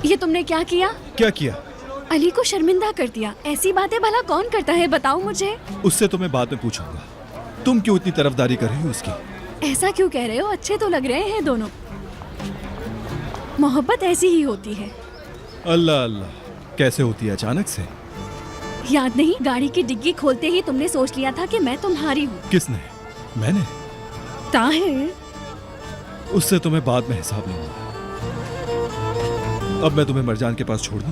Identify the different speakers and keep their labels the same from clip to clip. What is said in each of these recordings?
Speaker 1: ये तुमने क्या किया?
Speaker 2: क्या किया?
Speaker 1: अली को शर्मिंदा कर दिया। ऐसी बातें भला कौन करता है, बताओ मुझे।
Speaker 2: उससे तो मैं बाद में पूछूंगा। तुम क्यों इतनी तरफदारी कर रही हो उसकी?
Speaker 1: ऐसा क्यों कह रहे हो? अच्छे तो लग रहे हैं दोनों। मोहब्बत ऐसी ही होती है।
Speaker 2: अल्लाह अल्लाह, कैसे होती है अचानक से?
Speaker 1: याद नहीं, गाड़ी की डिग्गी खोलते ही तुमने सोच लिया था कि मैं तुम्हारी हूँ।
Speaker 2: किसने? मैंने?
Speaker 1: ताहिर,
Speaker 2: उससे तो मैं बाद में हिसाब लूंगा। अब मैं तुम्हें मरजान के पास छोड़ दूं?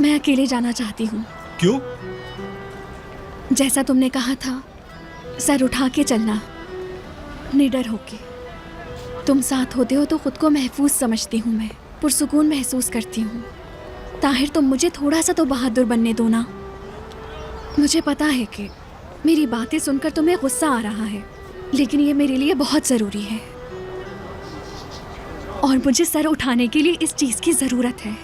Speaker 1: मैं अकेले जाना चाहती हूँ।
Speaker 2: क्यों?
Speaker 1: जैसा तुमने कहा था, सर उठा के चलना, निडर होके। तुम साथ होते हो तो खुद को महफूज समझती हूँ मैं, पुरसुकून महसूस करती हूँ। ताहिर, तुम मुझे थोड़ा सा तो बहादुर बनने दो ना। मुझे पता है कि मेरी बातें सुनकर तुम्हें गुस्सा आ रहा है, लेकिन ये मेरे लिए बहुत ज़रूरी है और मुझे सर उठाने के लिए इस चीज़ की ज़रूरत है।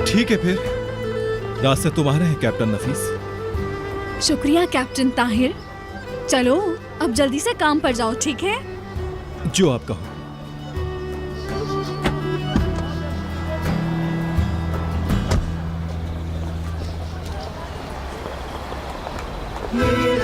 Speaker 2: ठीक है फिर, रास्ते तुम्हारे हैं कैप्टन नफीस।
Speaker 1: शुक्रिया कैप्टन ताहिर। चलो अब जल्दी से काम पर जाओ, ठीक है?
Speaker 2: जो आप कहो।
Speaker 3: Yeah.